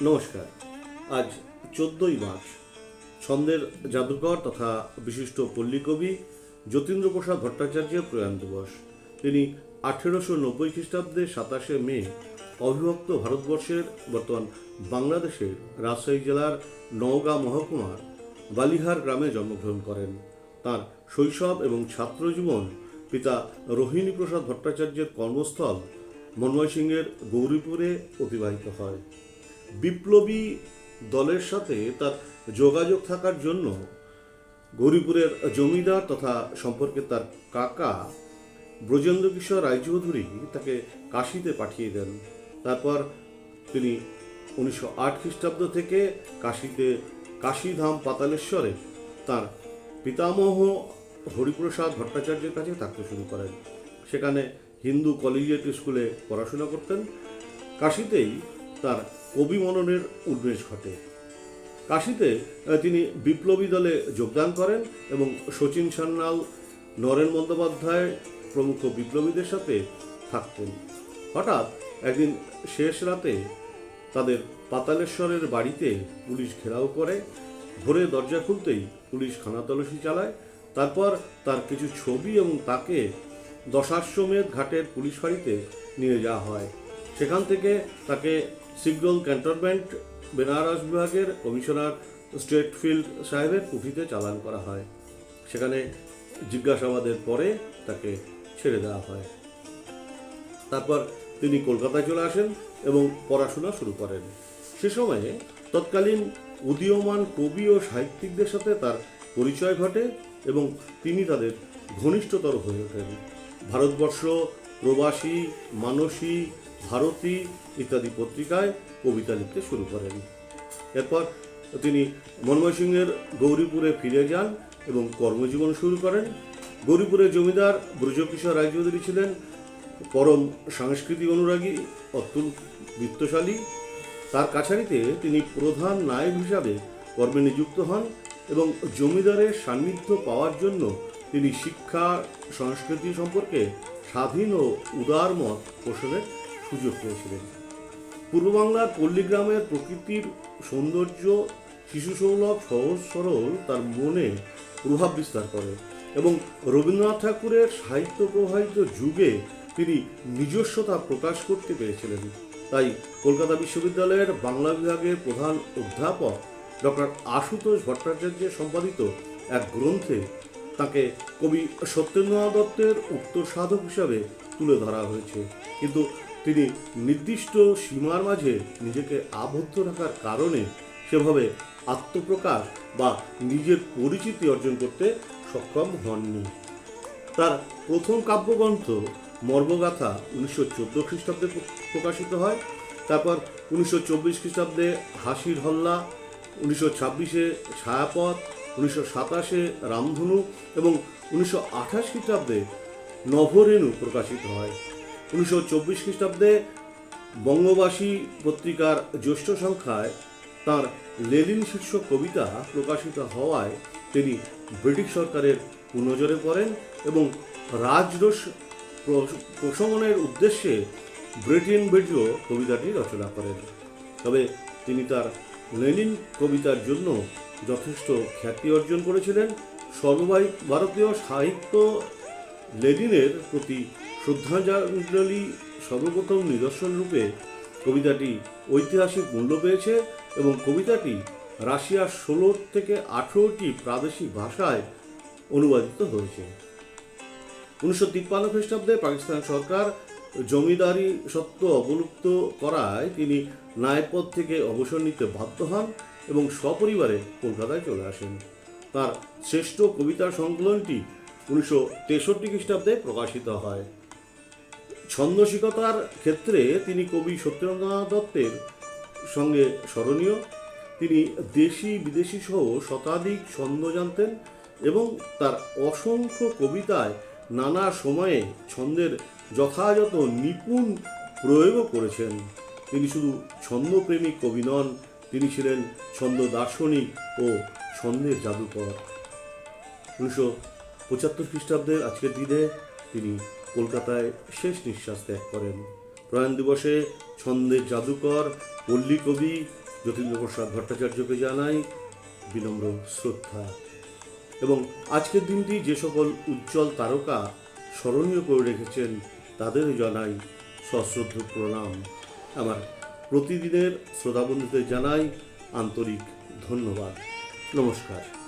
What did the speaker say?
নমস্কার। আজ 14ই মার্চ ছন্দের জাদুকর তথা বিশিষ্ট পল্লী কবি যতীন্দ্রপ্রসাদ ভট্টাচার্যের প্রয়াণ দিবস। তিনি 1890 খ্রিস্টাব্দে 27শে মে অবিভক্ত ভারতবর্ষের বর্তমান বাংলাদেশের রাজশাহী জেলার নওগাঁ মহকুমার বালিহার গ্রামে জন্মগ্রহণ করেন। তার শৈশব এবং ছাত্রজীবন পিতা রোহিণী প্রসাদ ভট্টাচার্যের কর্মস্থল ময়মনসিংহের গৌরীপুরে অতিবাহিত হয়। বিপ্লবী দলের সাথে তার যোগাযোগ থাকার জন্য গৌরীপুরের জমিদার তথা সম্পর্কে তার কাকা ব্রজেন্দ্র কিশোর রায়চৌধুরী তাকে কাশীতে পাঠিয়ে দেন। তারপর তিনি 1908 খ্রিস্টাব্দ থেকে কাশীতে কাশীধাম পাতালেশ্বরে তার পিতামহ হরিপ্রসাদ ভট্টাচার্যের কাছে থাকতে শুরু করেন। সেখানে হিন্দু কলেজিয়েট স্কুলে পড়াশোনা করতেন। কাশীতেই তার কবি মননের উন্মেষ ঘটে। কাশীতে তিনি বিপ্লবী দলে যোগদান করেন এবং শচীন সান্যাল, নরেন বন্দ্যোপাধ্যায় প্রমুখ বিপ্লবীদের সাথে থাকতেন। হঠাৎ একদিন শেষ রাতে তাদের পাতালেশ্বরের বাড়িতে পুলিশ ঘেরাও করে। ভোরে দরজা খুলতেই পুলিশ খানাতল্লাশি চালায়। তারপর তার কিছু ছবি এবং তাকে দশাশ্বমেধ ঘাটের পুলিশ ফাঁড়িতে নিয়ে যাওয়া হয়। সেখান থেকে তাকে সিগন্যাল ক্যান্টনমেন্ট বেনারস বিভাগের কমিশনার স্ট্রেটফিল্ড সাহেবের কুঠিতে চালান করা হয়। সেখানে জিজ্ঞাসাবাদের পরে তাকে ছেড়ে দেওয়া হয়। তারপর তিনি কলকাতায় চলে আসেন এবং পড়াশোনা শুরু করেন। সে সময়ে তৎকালীন উদীয়মান কবি ও সাহিত্যিকদের সাথে তার পরিচয় ঘটে এবং তিনি তাদের ঘনিষ্ঠতর হয়ে ওঠেন। ভারতবর্ষ, প্রবাসী, মানসী, ভারতী ইত্যাদি পত্রিকায় কবিতা লিখতে শুরু করেন। এরপর তিনি ময়মনসিংহের গৌরীপুরে ফিরে যান এবং কর্মজীবন শুরু করেন। গৌরীপুরের জমিদার ব্রজকিশোর রায়চৌধুরী ছিলেন পরম সাংস্কৃতিক অনুরাগী, অত্যন্ত বিত্তশালী। তার কাছারিতে তিনি প্রধান নায়েব হিসাবে কর্মে নিযুক্ত হন এবং জমিদারের সান্নিধ্য পাওয়ার জন্য তিনি শিক্ষা সংস্কৃতি সম্পর্কে স্বাধীন ও উদার মত পোষণের সুযোগ পেয়েছিলেন। পূর্ব বাংলার পল্লীগ্রামের প্রকৃতির সৌন্দর্য, শিশুসুলভ, সহজ সরল তার মনে প্রভাব বিস্তার করে এবং রবীন্দ্রনাথ ঠাকুরের সাহিত্য প্রবাহিত যুগে তিনি নিজস্বতা প্রকাশ করতে পেরেছিলেন। তাই কলকাতা বিশ্ববিদ্যালয়ের বাংলা বিভাগের প্রধান অধ্যাপক ডক্টর আশুতোষ ভট্টাচার্যের সম্পাদিত এক গ্রন্থে তাকে কবি সত্যেন্দ্রনাথ দত্তের উত্তর সাধক হিসাবে তুলে ধরা হয়েছে। কিন্তু তিনি নির্দিষ্ট সীমার মাঝে নিজেকে আবদ্ধ রাখার কারণে সেভাবে আত্মপ্রকাশ বা নিজের পরিচিতি অর্জন করতে সক্ষম হননি। তার প্রথম কাব্যগ্রন্থ মর্মগাথা 1914 খ্রিস্টাব্দে প্রকাশিত হয়। তারপর 1924 খ্রিস্টাব্দে হাসির হল্লা, 1926-এ ছায়াপথ, 1927-এ রামধনু এবং 1928 খ্রিস্টাব্দে নভরেণু প্রকাশিত হয়। 1924 খ্রিস্টাব্দে বঙ্গবাসী পত্রিকার জ্যৈষ্ঠ সংখ্যায় তাঁর লেনিন শীর্ষক কবিতা প্রকাশিত হওয়ায় তিনি ব্রিটিশ সরকারের কুনজরে পড়েন এবং রাজরোষ প্রশমনের উদ্দেশ্যে ব্রিটেন ভিডিও কবিতাটি রচনা করেন। তবে তিনি তার লেনিন কবিতার জন্য যথেষ্ট খ্যাতি অর্জন করেছিলেন। সর্বভারতীয় সাহিত্য লেনিনের প্রতি শ্রদ্ধাঞ্জলি সর্বপ্রথম নিদর্শন রূপে কবিতাটি ঐতিহাসিক মূল্য পেয়েছে এবং কবিতাটি রাশিয়ার 16 থেকে 18টি প্রাদেশিক ভাষায় অনুবাদিত হয়েছে। 1953 খ্রিস্টাব্দে পাকিস্তান সরকার জমিদারি সত্ত্ব অবলুপ্ত করায় তিনি নায়েব পদ থেকে অবসর নিতে বাধ্য হন এবং সপরিবারে কলকাতায় চলে আসেন। তার শ্রেষ্ঠ কবিতার সংকলনটি 1963 খ্রিস্টাব্দে প্রকাশিত হয়। ছন্দসিকতার ক্ষেত্রে তিনি কবি সত্যেন্দ্রনাথ দত্তের সঙ্গে স্মরণীয়। তিনি দেশি বিদেশি সহ শতাধিক ছন্দ জানতেন এবং তার অসংখ্য কবিতায় নানা সময়ে ছন্দের যথাযথ নিপুণ প্রয়োগও করেছেন। তিনি শুধু ছন্দপ্রেমিক কবি নন, তিনি ছিলেন ছন্দ দার্শনিক ও ছন্দের জাদুকর। 1975 খ্রিস্টাব্দের আজকের দিনে তিনি কলকাতায় শেষ নিঃশ্বাস ত্যাগ করেন। প্রয়াণ দিবসে ছন্দের জাদুকর, পল্লী কবি, যতীন্দ্রপ্রসাদ ভট্টাচার্যকে জানাই বিনম্র শ্রদ্ধা। এবং আজকের দিনটি যে সকল উজ্জ্বল তারকা স্মরণীয় করে রেখেছেন তাদেরও জানাই সশ্রদ্ধ প্রণাম। আমার প্রতিদিনের শ্রোতাবন্ধুদের জানাই আন্তরিক ধন্যবাদ। নমস্কার।